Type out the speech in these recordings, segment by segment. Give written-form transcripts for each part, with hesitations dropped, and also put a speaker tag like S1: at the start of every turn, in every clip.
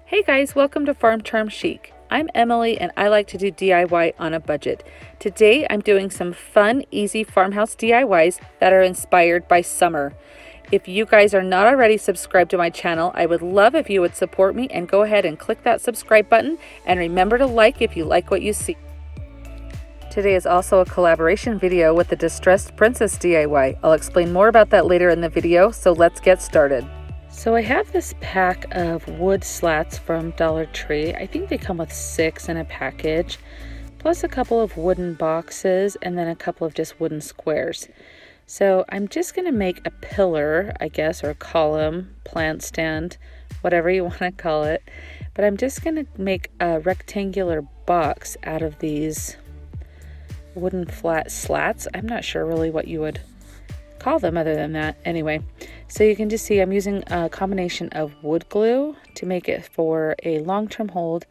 S1: Hey guys, welcome to Farm Charm Chic. I'm Emily and I like to do DIY on a budget. Today I'm doing some fun, easy farmhouse DIYs that are inspired by summer. If you guys are not already subscribed to my channel, I would love if you would support me and go ahead and click that subscribe button, and remember to like if you like what you see. Today is also a collaboration video with the Distressed Princess DIY. I'll explain more about that later in the video, so let's get started. So I have this pack of wood slats from Dollar Tree. I think they come with 6 in a package, plus a couple of wooden boxes and then a couple of just wooden squares. So I'm just going to make a pillar, I guess, or a column, plant stand, whatever you want to call it. But I'm just going to make a rectangular box out of these wooden flat slats. I'm not sure really what you would call them other than that. Anyway, so you can just see I'm using a combination of wood glue to make it for a long-term hold,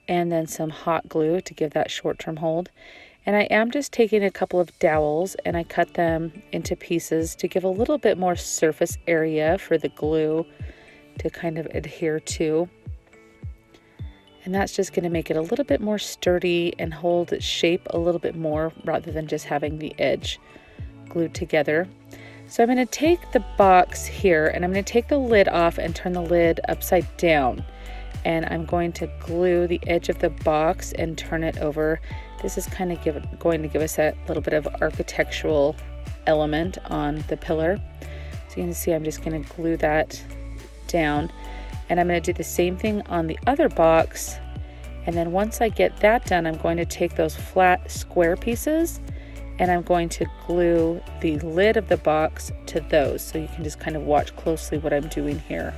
S1: and then some hot glue to give that short-term hold. And I am just taking a couple of dowels and I cut them into pieces to give a little bit more surface area for the glue to kind of adhere to. And that's just going to make it a little bit more sturdy and hold its shape a little bit more rather than just having the edge glued together. So I'm going to take the box here and I'm going to take the lid off and turn the lid upside down. And I'm going to glue the edge of the box and turn it over. This is kind of going to give us a little bit of architectural element on the pillar. So you can see I'm just going to glue that down. And I'm going to do the same thing on the other box. And then once I get that done, I'm going to take those flat square pieces and I'm going to glue the lid of the box to those. So you can just kind of watch closely what I'm doing here.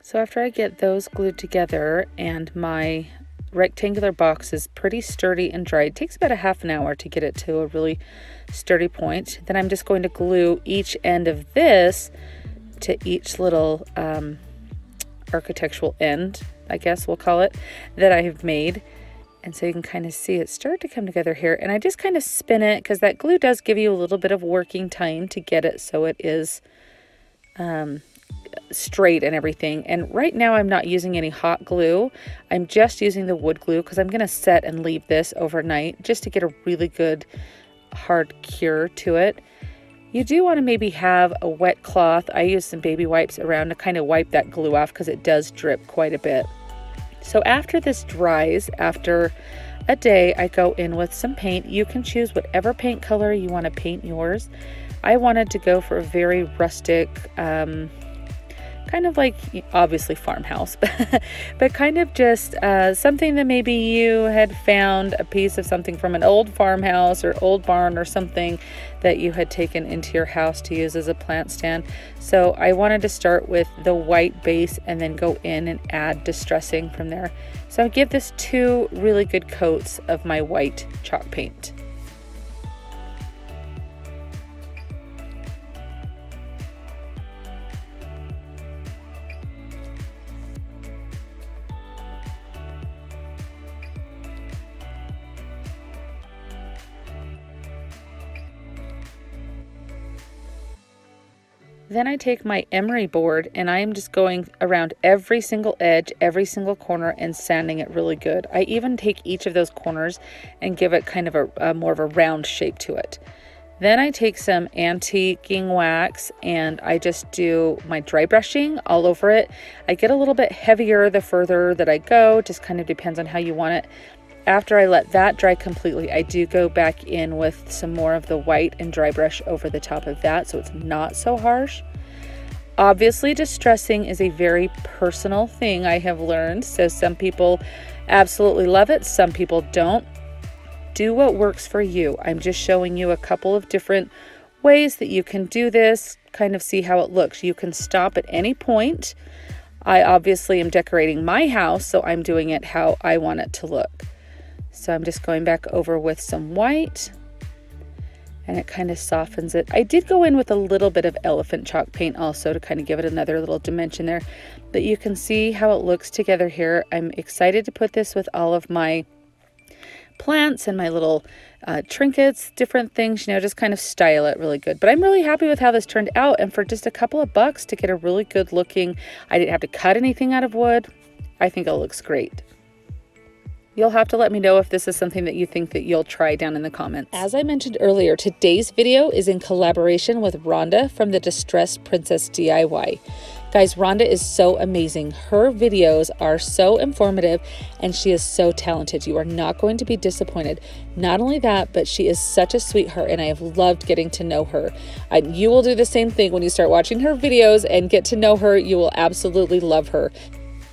S1: So after I get those glued together and my rectangular box is pretty sturdy and dry, it takes about a half an hour to get it to a really sturdy point. Then I'm just going to glue each end of this to each little architectural end, I guess we'll call it, that I have made. And so you can kind of see it start to come together here. And I just kind of spin it because that glue does give you a little bit of working time to get it so it is straight and everything. And right now I'm not using any hot glue. I'm just using the wood glue because I'm going to set and leave this overnight just to get a really good hard cure to it. You do want to maybe have a wet cloth. I use some baby wipes around to kind of wipe that glue off because it does drip quite a bit. So after this dries, after a day, I go in with some paint. You can choose whatever paint color you want to paint yours. I wanted to go for a very rustic, kind of like, obviously farmhouse, but kind of just something that maybe you had found a piece of something from an old farmhouse or old barn or something that you had taken into your house to use as a plant stand. So I wanted to start with the white base and then go in and add distressing from there. So I give this 2 really good coats of my white chalk paint. Then I take my emery board and I am just going around every single edge, every single corner, and sanding it really good. I even take each of those corners and give it kind of a more of a round shape to it. Then I take some antiquing wax and I just do my dry brushing all over it. I get a little bit heavier the further that I go, just kind of depends on how you want it. After I let that dry completely, I do go back in with some more of the white and dry brush over the top of that so it's not so harsh. Obviously, distressing is a very personal thing, I have learned. So some people absolutely love it, some people don't. Do what works for you. I'm just showing you a couple of different ways that you can do this, kind of see how it looks. You can stop at any point. I obviously am decorating my house, so I'm doing it how I want it to look. So I'm just going back over with some white, and it kind of softens it. I did go in with a little bit of elephant chalk paint also to kind of give it another little dimension there, but you can see how it looks together here. I'm excited to put this with all of my plants and my little trinkets, different things, you know, just kind of style it really good. But I'm really happy with how this turned out, and for just a couple of bucks to get a really good looking, I didn't have to cut anything out of wood. I think it looks great. You'll have to let me know if this is something that you think that you'll try down in the comments. As I mentioned earlier, today's video is in collaboration with Rhonda from the Distressed Princess DIY. Guys, Rhonda is so amazing. Her videos are so informative and she is so talented. You are not going to be disappointed. Not only that, but she is such a sweetheart and I have loved getting to know her. You will do the same thing when you start watching her videos and get to know her. You will absolutely love her.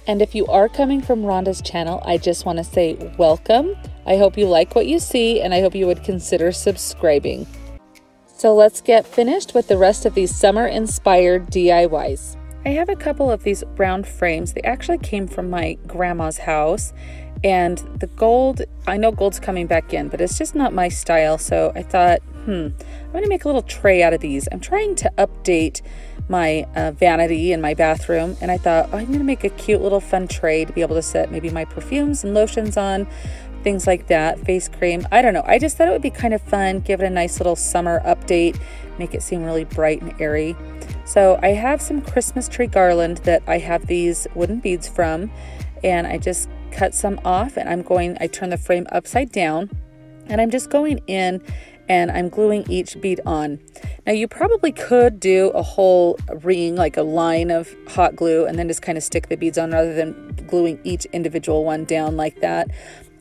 S1: And if you are coming from Rhonda's channel, I just want to say welcome. I hope you like what you see and I hope you would consider subscribing. So let's get finished with the rest of these summer-inspired DIYs. I have a couple of these round frames. They actually came from my grandma's house, and the gold, I know gold's coming back in, but it's just not my style. So I thought, I'm gonna make a little tray out of these. I'm trying to update my vanity in my bathroom, and I thought, I'm gonna make a cute little fun tray to be able to set maybe my perfumes and lotions on, things like that, face cream. I don't know, I just thought it would be kind of fun, give it a nice little summer update, make it seem really bright and airy. So I have some Christmas tree garland that I have these wooden beads from, and I just cut some off, and I turn the frame upside down, and I'm just going in and I'm gluing each bead on. Now you probably could do a whole ring, like a line of hot glue, and then just kind of stick the beads on rather than gluing each individual one down like that.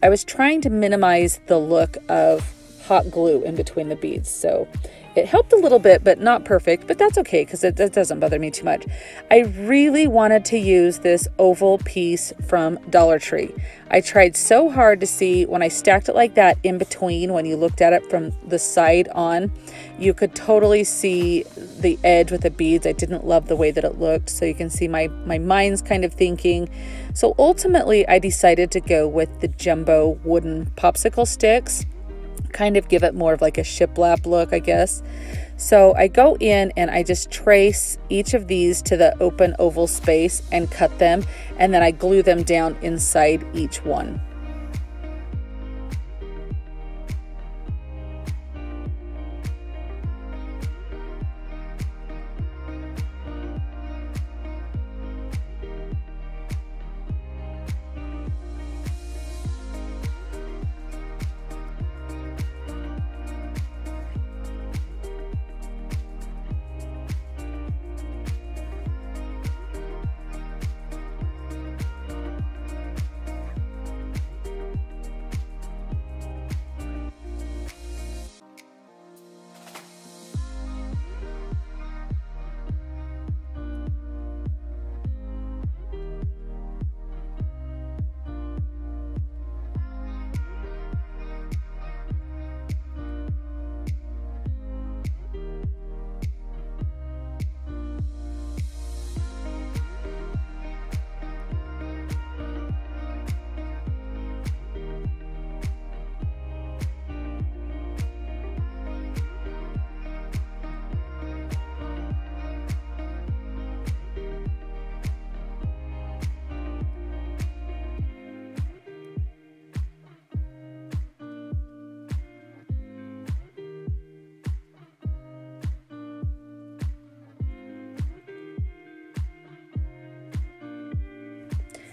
S1: I was trying to minimize the look of hot glue in between the beads, so it helped a little bit, but not perfect, but that's okay because it doesn't bother me too much. I really wanted to use this oval piece from Dollar Tree. I tried so hard to see when I stacked it like that in between, when you looked at it from the side on, you could totally see the edge with the beads. I didn't love the way that it looked, so you can see my mind's kind of thinking. So ultimately, I decided to go with the jumbo wooden popsicle sticks, kind of give it more of like a shiplap look, I guess. So I go in and I just trace each of these to the open oval space and cut them, and then I glue them down inside each one.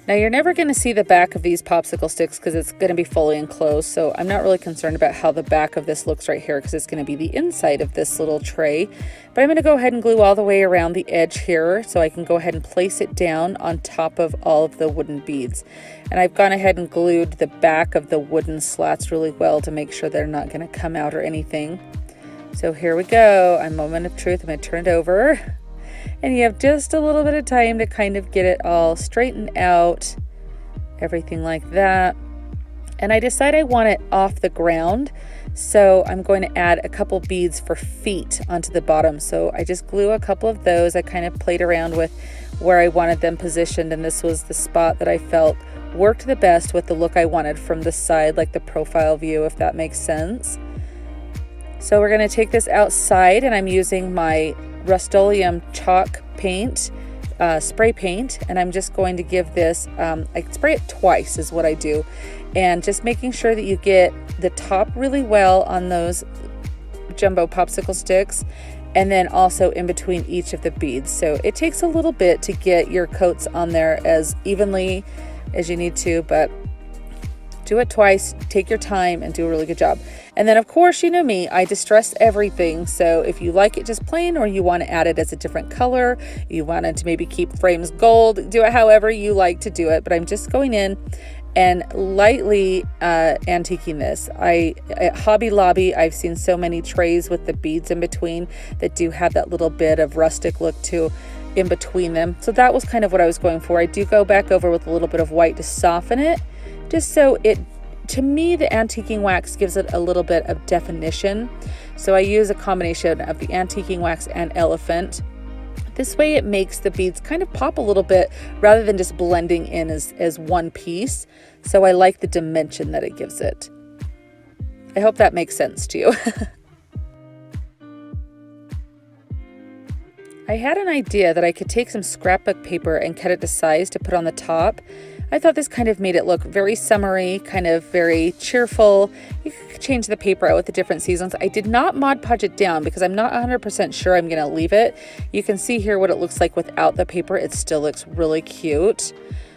S1: Now you're never going to see the back of these popsicle sticks because it's going to be fully enclosed, so I'm not really concerned about how the back of this looks right here because it's going to be the inside of this little tray. But I'm going to go ahead and glue all the way around the edge here so I can go ahead and place it down on top of all of the wooden beads. And I've gone ahead and glued the back of the wooden slats really well to make sure they're not going to come out or anything. So here we go. A moment of truth. I'm going to turn it over. And you have just a little bit of time to kind of get it all straightened out, everything like that. And I decide I want it off the ground, so I'm going to add a couple beads for feet onto the bottom. So I just glue a couple of those. I kind of played around with where I wanted them positioned, and this was the spot that I felt worked the best with the look I wanted from the side, like the profile view, if that makes sense. So we're going to take this outside, and I'm using my Rust-Oleum chalk paint, spray paint, and I'm just going to give this, I spray it twice is what I do, and just making sure that you get the top really well on those jumbo popsicle sticks, and then also in between each of the beads. So it takes a little bit to get your coats on there as evenly as you need to, but do it twice, take your time, and do a really good job. And then of course, you know me, I distress everything. So if you like it just plain, or you want to add it as a different color, you wanted to maybe keep frames gold, do it however you like to do it. But I'm just going in and lightly antiquing this. At Hobby Lobby, I've seen so many trays with the beads in between that do have that little bit of rustic look to in between them. So that was kind of what I was going for. I do go back over with a little bit of white to soften it, just so it, to me, the antiquing wax gives it a little bit of definition. So I use a combination of the antiquing wax and elephant. This way it makes the beads kind of pop a little bit rather than just blending in as one piece. So I like the dimension that it gives it. I hope that makes sense to you. I had an idea that I could take some scrapbook paper and cut it to size to put on the top. I thought this kind of made it look very summery, kind of very cheerful. You could change the paper out with the different seasons. I did not Mod Podge it down because I'm not 100% sure I'm going to leave it. You can see here what it looks like without the paper. It still looks really cute.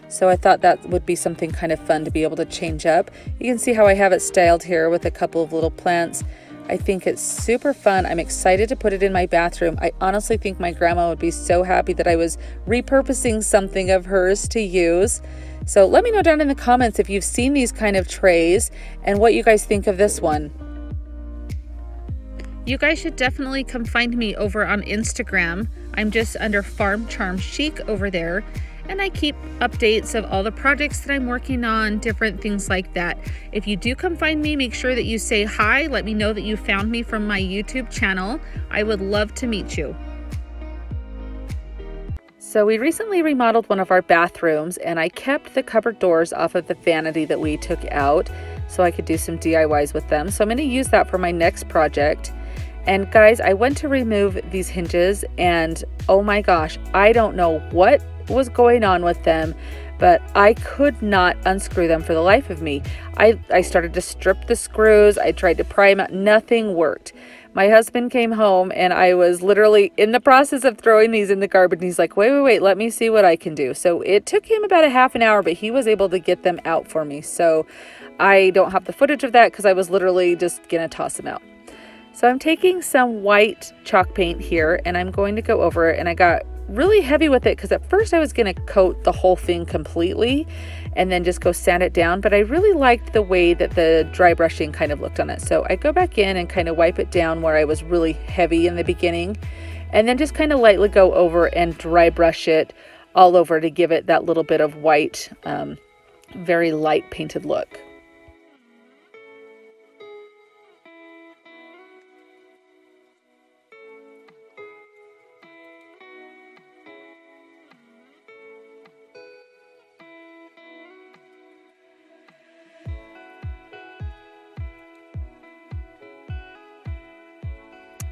S1: So I thought that would be something kind of fun to be able to change up. You can see how I have it styled here with a couple of little plants. I think it's super fun. I'm excited to put it in my bathroom. I honestly think my grandma would be so happy that I was repurposing something of hers to use. So let me know down in the comments if you've seen these kind of trays and what you guys think of this one. You guys should definitely come find me over on Instagram. I'm just under Farm Charm Chic over there, and I keep updates of all the projects that I'm working on, different things like that. If you do come find me, make sure that you say hi. Let me know that you found me from my YouTube channel. I would love to meet you. So we recently remodeled one of our bathrooms, and I kept the cupboard doors off of the vanity that we took out so I could do some DIYs with them. So I'm going to use that for my next project. And guys, I went to remove these hinges, and oh my gosh, I don't know what was going on with them, but I could not unscrew them for the life of me. I started to strip the screws. I tried to pry them out. Nothing worked. My husband came home, and I was literally in the process of throwing these in the garbage. And he's like, wait, let me see what I can do. So it took him about a half an hour, but he was able to get them out for me. So I don't have the footage of that because I was literally just gonna toss them out. So I'm taking some white chalk paint here, and I'm going to go over it, and I got really heavy with it because at first I was going to coat the whole thing completely and then just go sand it down, but I really liked the way that the dry brushing kind of looked on it. So I go back in and kind of wipe it down where I was really heavy in the beginning, and then just kind of lightly go over and dry brush it all over to give it that little bit of white, very light painted look.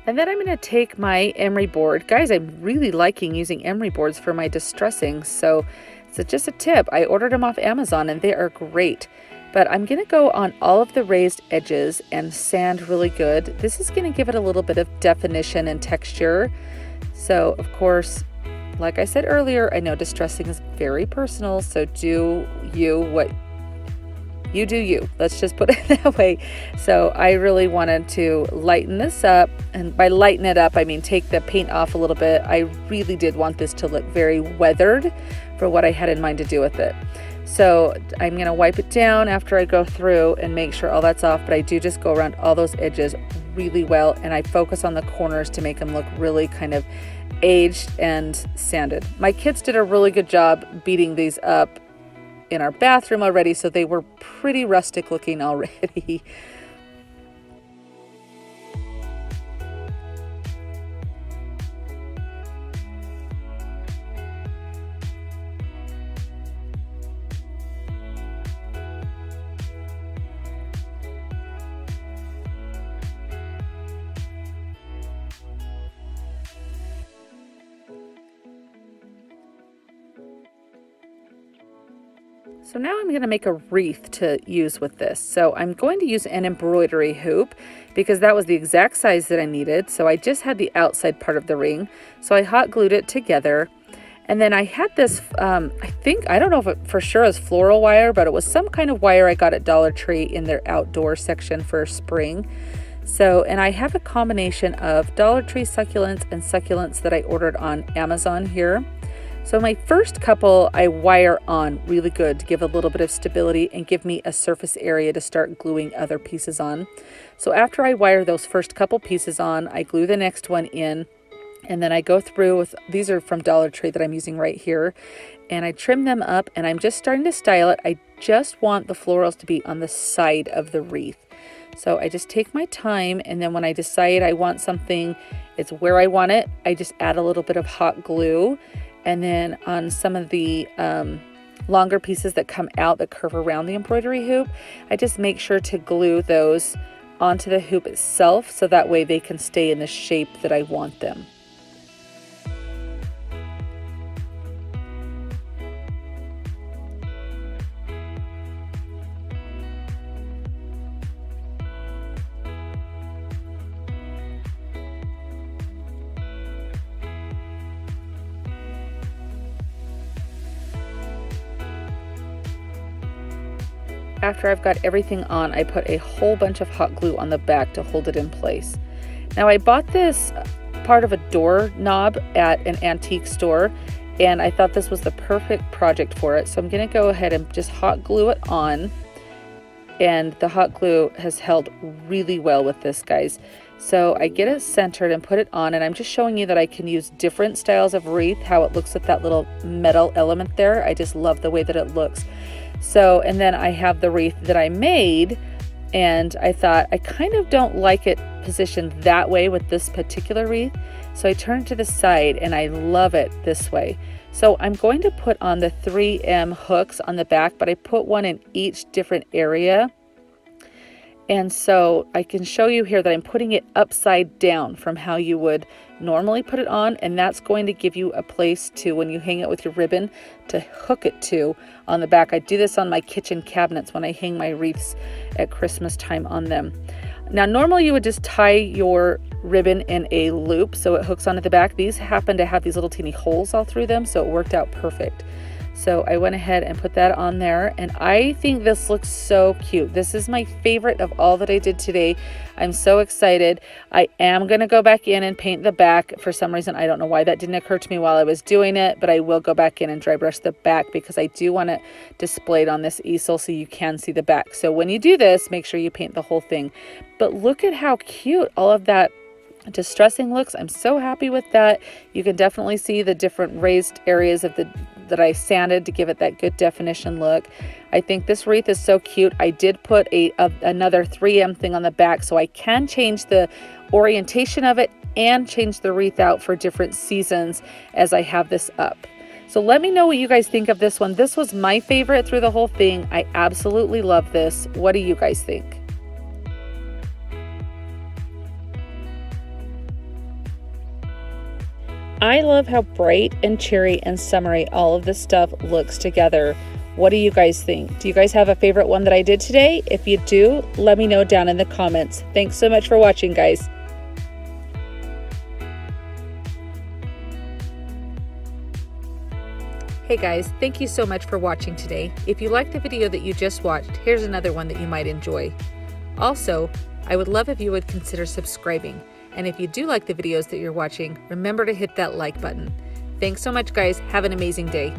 S1: And then I'm going to take my emery board. Guys, I'm really liking using emery boards for my distressing. So it's just a tip. I ordered them off Amazon and they are great. But I'm going to go on all of the raised edges and sand really good. This is going to give it a little bit of definition and texture. So of course, like I said earlier, I know distressing is very personal, so do you what you do you. Let's just put it that way. So I really wanted to lighten this up, and by lighten it up, I mean take the paint off a little bit. I really did want this to look very weathered for what I had in mind to do with it. So I'm going to wipe it down after I go through and make sure all that's off, but I do just go around all those edges really well, and I focus on the corners to make them look really kind of aged and sanded. My kids did a really good job beating these up in our bathroom already, so they were pretty rustic looking already. So now I'm going to make a wreath to use with this. So I'm going to use an embroidery hoop because that was the exact size that I needed. So I just had the outside part of the ring. So I hot glued it together. And then I had this, I don't know if it for sure is floral wire, but it was some kind of wire I got at Dollar Tree in their outdoor section for spring. So, and I have a combination of Dollar Tree succulents and succulents that I ordered on Amazon here. So my first couple I wire on really good to give a little bit of stability and give me a surface area to start gluing other pieces on. So after I wire those first couple pieces on, I glue the next one in, and then I go through with, these are from Dollar Tree that I'm using right here, and I trim them up, and I'm just starting to style it. I just want the florals to be on the side of the wreath. So I just take my time, and then when I decide I want something, it's where I want it, I just add a little bit of hot glue. And then on some of the longer pieces that come out that curve around the embroidery hoop, I just make sure to glue those onto the hoop itself so that way they can stay in the shape that I want them. After I've got everything on, I put a whole bunch of hot glue on the back to hold it in place. Now I bought this part of a door knob at an antique store, and I thought this was the perfect project for it. So I'm gonna go ahead and just hot glue it on. And the hot glue has held really well with this, guys. So I get it centered and put it on, and I'm just showing you that I can use different styles of wreath, how it looks with that little metal element there. I just love the way that it looks. So, and then I have the wreath that I made, and I thought I kind of don't like it positioned that way with this particular wreath. So I turned it to the side, and I love it this way. So I'm going to put on the 3M hooks on the back, but I put one in each different area. And so I can show you here that I'm putting it upside down from how you would normally put it on, and that's going to give you a place to, when you hang it with your ribbon, to hook it to on the back. I do this on my kitchen cabinets when I hang my wreaths at Christmas time on them. Now normally you would just tie your ribbon in a loop so it hooks onto the back. These happen to have these little teeny holes all through them, so it worked out perfect. So I went ahead and put that on there, and I think this looks so cute. This is my favorite of all that I did today. I'm so excited. I am going to go back in and paint the back. For some reason, I don't know why that didn't occur to me while I was doing it, but I will go back in and dry brush the back because I do want it displayed on this easel so you can see the back. So when you do this, make sure you paint the whole thing. But look at how cute all of that distressing looks. I'm so happy with that. You can definitely see the different raised areas of that I sanded to give it that good definition look. I think this wreath is so cute. I did put another 3M thing on the back so I can change the orientation of it and change the wreath out for different seasons as I have this up. So let me know what you guys think of this one. This was my favorite through the whole thing. I absolutely love this. What do you guys think? I love how bright and cheery and summery all of this stuff looks together. What do you guys think? Do you guys have a favorite one that I did today? If you do, let me know down in the comments. Thanks so much for watching, guys. Hey guys, thank you so much for watching today. If you liked the video that you just watched, here's another one that you might enjoy. Also, I would love if you would consider subscribing. And if you do like the videos that you're watching, remember to hit that like button. Thanks so much guys. Have an amazing day.